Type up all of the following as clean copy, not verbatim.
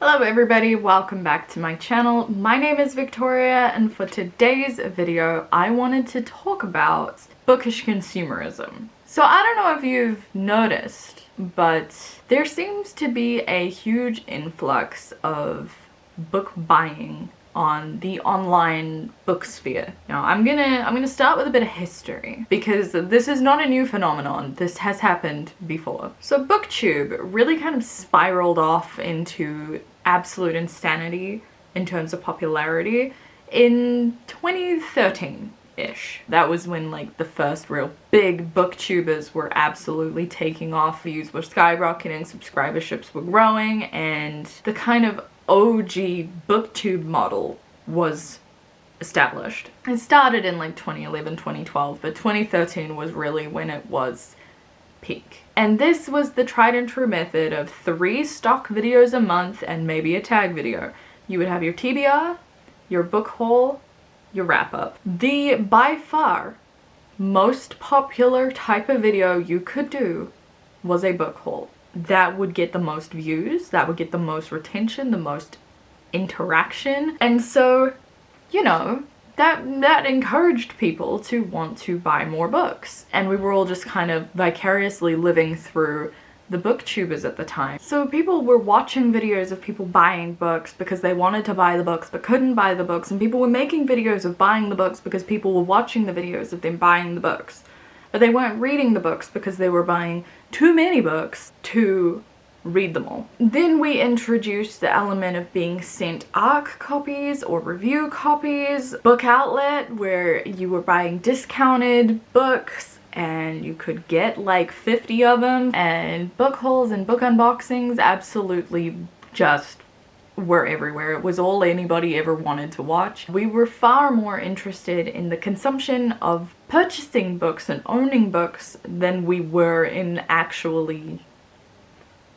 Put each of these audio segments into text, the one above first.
Hello everybody, welcome back to my channel. My name is Victoria and for today's video I wanted to talk about bookish consumerism. So I don't know if you've noticed, but there seems to be a huge influx of book buying on the online book sphere. Now I'm gonna start with a bit of history because this is not a new phenomenon. This has happened before. So BookTube really kind of spiraled off into absolute insanity in terms of popularity in 2013-ish. That was when like the first real big booktubers were absolutely taking off. Views were skyrocketing, subscriberships were growing, and the kind of OG booktube model was established. It started in like 2011, 2012, but 2013 was really when it was peak. And this was the tried and true method of 3 stock videos a month and maybe a tag video. You would have your TBR, your book haul, your wrap up. The by far most popular type of video you could do was a book haul. That would get the most views, that would get the most retention, the most interaction, and so, you know, that encouraged people to want to buy more books. And we were all just kind of vicariously living through the booktubers at the time. So people were watching videos of people buying books because they wanted to buy the books but couldn't buy the books, and people were making videos of buying the books because people were watching the videos of them buying the books. But they weren't reading the books because they were buying too many books to read them all. Then we introduced the element of being sent ARC copies or review copies, Book Outlet where you were buying discounted books and you could get like 50 of them, and book hauls and book unboxings absolutely just were everywhere. It was all anybody ever wanted to watch. We were far more interested in the consumption of purchasing books and owning books than we were in actually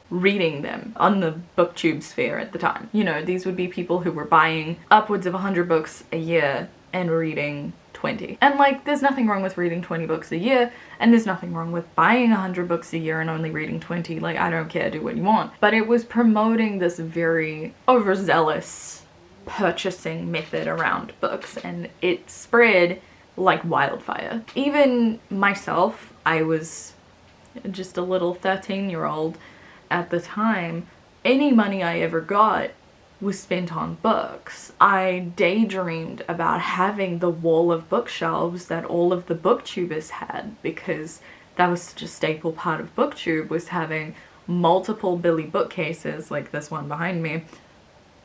reading them on the booktube sphere at the time. You know, these would be people who were buying upwards of 100 books a year and reading 20. And like, there's nothing wrong with reading 20 books a year, and there's nothing wrong with buying 100 books a year and only reading 20. Like, I don't care, do what you want. But it was promoting this very overzealous purchasing method around books, and it spread like wildfire. Even myself, I was just a little 13-year-old at the time. Any money I ever got was spent on books. I daydreamed about having the wall of bookshelves that all of the booktubers had, because that was such a staple part of booktube, was having multiple Billy bookcases like this one behind me,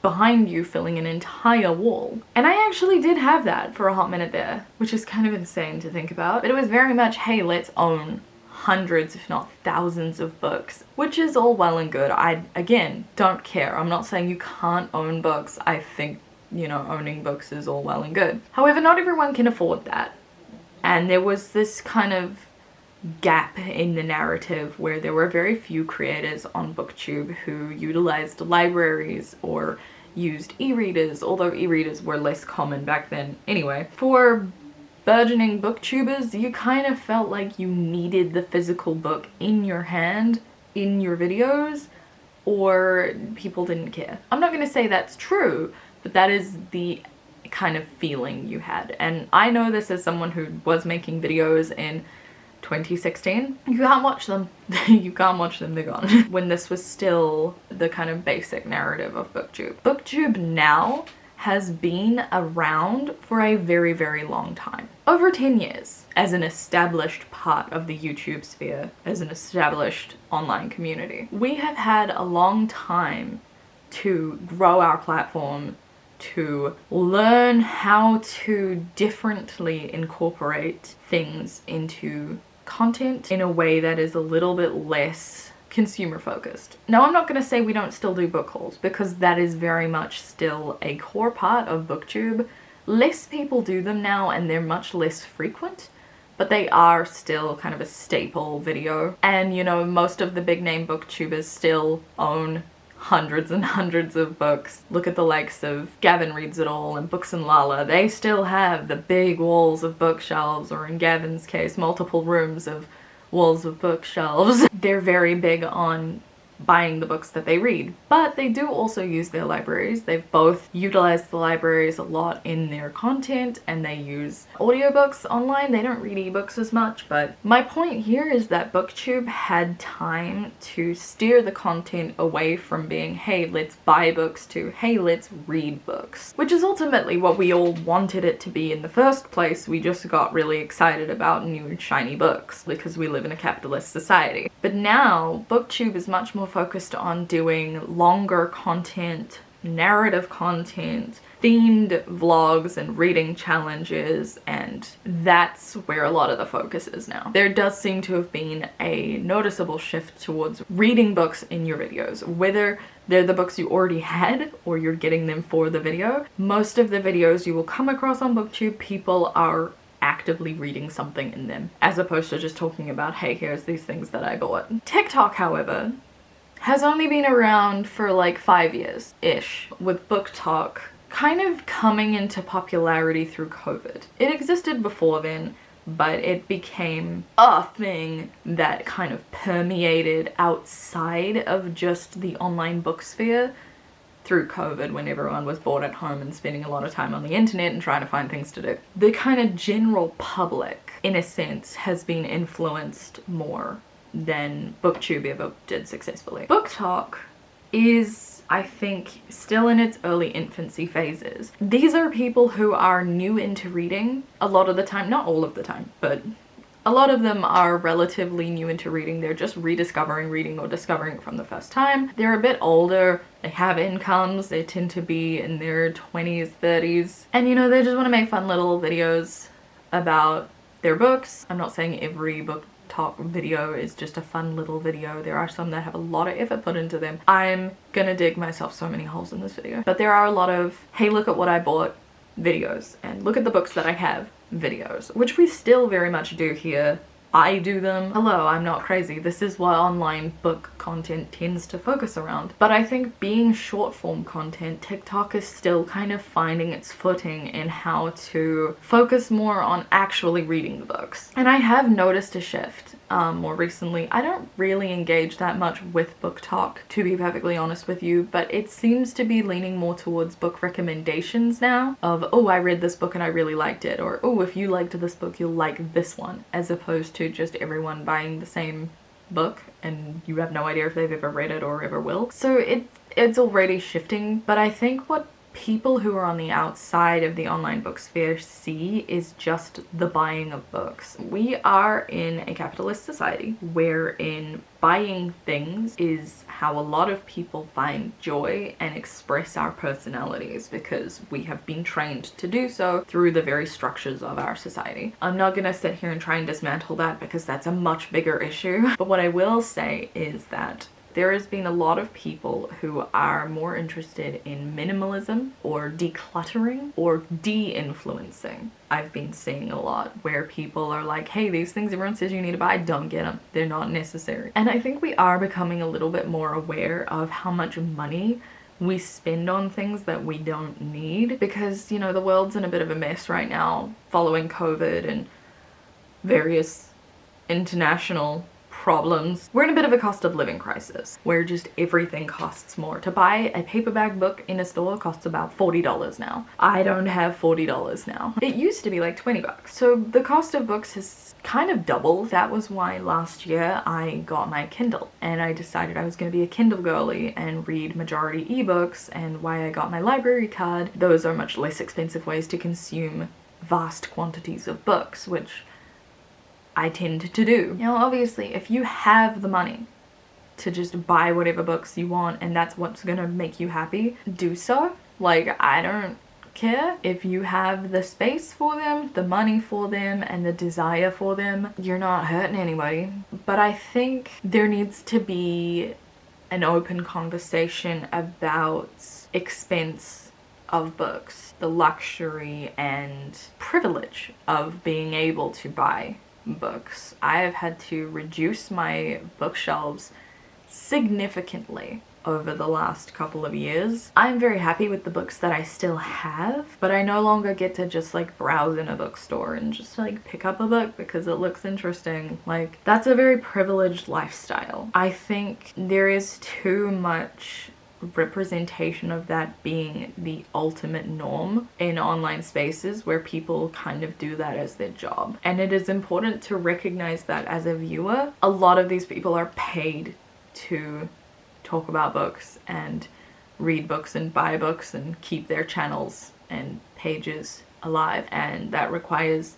behind you, filling an entire wall. And I actually did have that for a hot minute there, which is kind of insane to think about. But it was very much, hey, let's own hundreds if not thousands of books, which is all well and good. I, again, don't care. I'm not saying you can't own books. I think, you know, owning books is all well and good. However, not everyone can afford that. And there was this kind of gap in the narrative where there were very few creators on BookTube who utilized libraries or used e-readers, although e-readers were less common back then anyway. For burgeoning booktubers, you kind of felt like you needed the physical book in your hand, in your videos, or people didn't care. I'm not gonna say that's true, but that is the kind of feeling you had. And I know this as someone who was making videos in 2016. You can't watch them. You can't watch them, they're gone. When this was still the kind of basic narrative of BookTube. BookTube now has been around for a very, very long time. Over 10 years as an established part of the YouTube sphere, as an established online community. We have had a long time to grow our platform, to learn how to differently incorporate things into content in a way that is a little bit less consumer focused. Now, I'm not going to say we don't still do book hauls, because that is very much still a core part of BookTube. Less people do them now and they're much less frequent, but they are still kind of a staple video. And you know, most of the big name booktubers still own hundreds and hundreds of books. Look at the likes of Gavin Reads It All and Books and Lala. They still have the big walls of bookshelves, or in Gavin's case, multiple rooms of walls of bookshelves. They're very big on buying the books that they read, but they do also use their libraries. They've both utilized the libraries a lot in their content, and they use audiobooks online. They don't read ebooks as much, but my point here is that BookTube had time to steer the content away from being, hey, let's buy books, to, hey, let's read books, which is ultimately what we all wanted it to be in the first place. We just got really excited about new shiny books because we live in a capitalist society. But now BookTube is much more focused on doing longer content, narrative content, themed vlogs and reading challenges, and that's where a lot of the focus is now. There does seem to have been a noticeable shift towards reading books in your videos, whether they're the books you already had or you're getting them for the video. Most of the videos you will come across on BookTube, people are actively reading something in them, as opposed to just talking about, hey, here's these things that I bought. TikTok, however, has only been around for like 5 years-ish, with Book Talk kind of coming into popularity through COVID. It existed before then, but it became a thing that kind of permeated outside of just the online book sphere through COVID, when everyone was bored at home and spending a lot of time on the internet and trying to find things to do. The kind of general public, in a sense, has been influenced more than BookTube ever did successfully. Book Talk is, I think, still in its early infancy phases. These are people who are new into reading a lot of the time, not all of the time, but a lot of them are relatively new into reading. They're just rediscovering reading or discovering it from the first time. They're a bit older, they have incomes, they tend to be in their 20s, 30s, and you know, they just want to make fun little videos about their books. I'm not saying every Book Talk video is just a fun little video. There are some that have a lot of effort put into them. I'm gonna dig myself so many holes in this video. But there are a lot of, hey, look at what I bought videos, and look at the books that I have videos, which we still very much do here. I do them. Hello, I'm not crazy. This is what online book content tends to focus around. But I think being short form content, TikTok is still kind of finding its footing in how to focus more on actually reading the books. And I have noticed a shift more recently. I don't really engage that much with Book Talk, to be perfectly honest with you, but it seems to be leaning more towards book recommendations now of, oh, I read this book and I really liked it, or oh, if you liked this book, you'll like this one, as opposed to just everyone buying the same book and you have no idea if they've ever read it or ever will. So it's already shifting, but I think what people who are on the outside of the online book sphere see is just the buying of books. We are in a capitalist society wherein buying things is how a lot of people find joy and express our personalities, because we have been trained to do so through the very structures of our society. I'm not gonna sit here and try and dismantle that because that's a much bigger issue, but what I will say is that there has been a lot of people who are more interested in minimalism or decluttering or de-influencing. I've been seeing a lot where people are like, hey, these things everyone says you need to buy, don't get them. They're not necessary. And I think we are becoming a little bit more aware of how much money we spend on things that we don't need, because, you know, the world's in a bit of a mess right now following COVID and various international problems. We're in a bit of a cost of living crisis where just everything costs more. To buy a paperback book in a store costs about $40 now. I don't have $40 now. It used to be like 20 bucks. So the cost of books has kind of doubled. That was why last year I got my Kindle and I decided I was going to be a Kindle girly and read majority ebooks, and why I got my library card. Those are much less expensive ways to consume vast quantities of books, which I tend to do. Now, obviously, if you have the money to just buy whatever books you want and that's what's gonna make you happy, do so. Like, I don't care. If you have the space for them, the money for them, and the desire for them, you're not hurting anybody. But I think there needs to be an open conversation about expense of books, the luxury and privilege of being able to buy books. I have had to reduce my bookshelves significantly over the last couple of years. I'm very happy with the books that I still have, but I no longer get to just like browse in a bookstore and just like pick up a book because it looks interesting. Like, that's a very privileged lifestyle. I think there is too much representation of that being the ultimate norm in online spaces where people kind of do that as their job. And it is important to recognize that as a viewer, a lot of these people are paid to talk about books and read books and buy books and keep their channels and pages alive, and that requires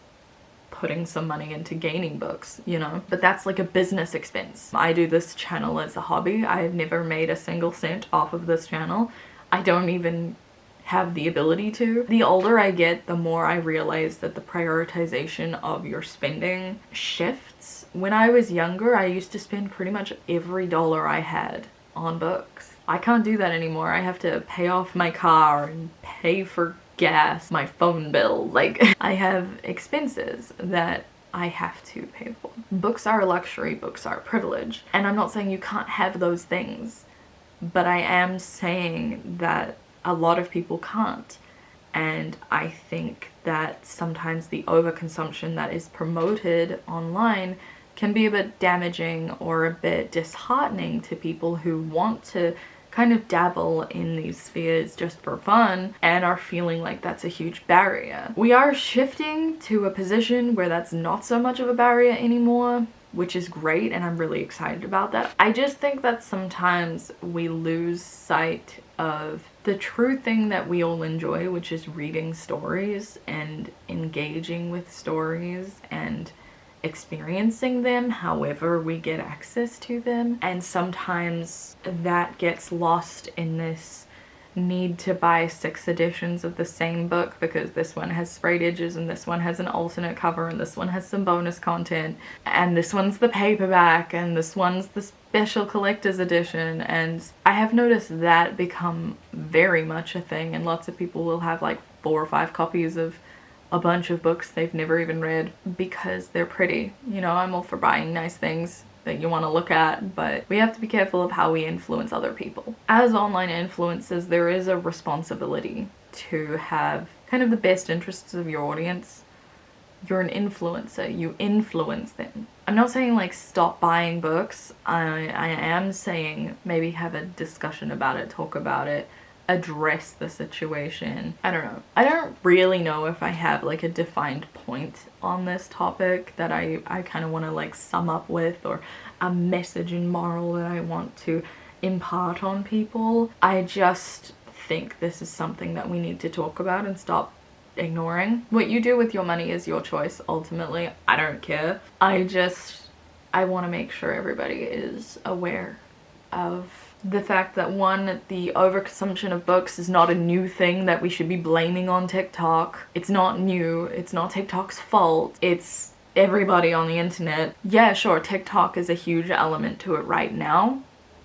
putting some money into gaining books, you know, but that's like a business expense. I do this channel as a hobby. I have never made a single cent off of this channel. I don't even have the ability to. The older I get, the more I realize that the prioritization of your spending shifts. When I was younger, I used to spend pretty much every dollar I had on books. I can't do that anymore. I have to pay off my car and pay for gas, my phone bill. Like, I have expenses that I have to pay for. Books are a luxury, books are a privilege. And I'm not saying you can't have those things, but I am saying that a lot of people can't. And I think that sometimes the overconsumption that is promoted online can be a bit damaging or a bit disheartening to people who want to kind of dabble in these spheres just for fun and are feeling like that's a huge barrier. We are shifting to a position where that's not so much of a barrier anymore, which is great, and I'm really excited about that. I just think that sometimes we lose sight of the true thing that we all enjoy, which is reading stories and engaging with stories and experiencing them however we get access to them. And sometimes that gets lost in this need to buy 6 editions of the same book because this one has sprayed edges and this one has an alternate cover and this one has some bonus content and this one's the paperback and this one's the special collector's edition. And I have noticed that become very much a thing, and lots of people will have like 4 or 5 copies of a bunch of books they've never even read because they're pretty. You know, I'm all for buying nice things that you want to look at, but we have to be careful of how we influence other people. As online influencers, there is a responsibility to have kind of the best interests of your audience. You're an influencer, you influence them. I'm not saying like stop buying books. I am saying maybe have a discussion about it, talk about it, address the situation. I don't know. I don't really know if I have like a defined point on this topic that I kind of want to like sum up with, or a message and moral that I want to impart on people. I just think this is something that we need to talk about and stop ignoring. What you do with your money is your choice, ultimately. I don't care. I want to make sure everybody is aware of the fact that, one, the overconsumption of books is not a new thing that we should be blaming on TikTok. It's not new. It's not TikTok's fault. It's everybody on the internet. Yeah, sure, TikTok is a huge element to it right now,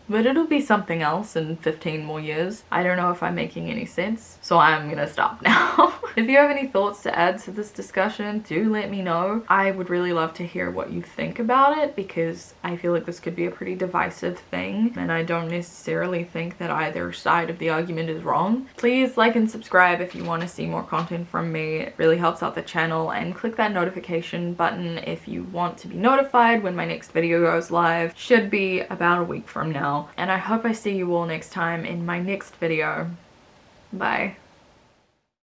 but it'll be something else in 15 more years. I don't know if I'm making any sense, so I'm gonna stop now. If you have any thoughts to add to this discussion, do let me know. I would really love to hear what you think about it, because I feel like this could be a pretty divisive thing, and I don't necessarily think that either side of the argument is wrong. Please like and subscribe if you want to see more content from me. It really helps out the channel, and click that notification button if you want to be notified when my next video goes live. Should be about a week from now. And I hope I see you all next time in my next video. Bye.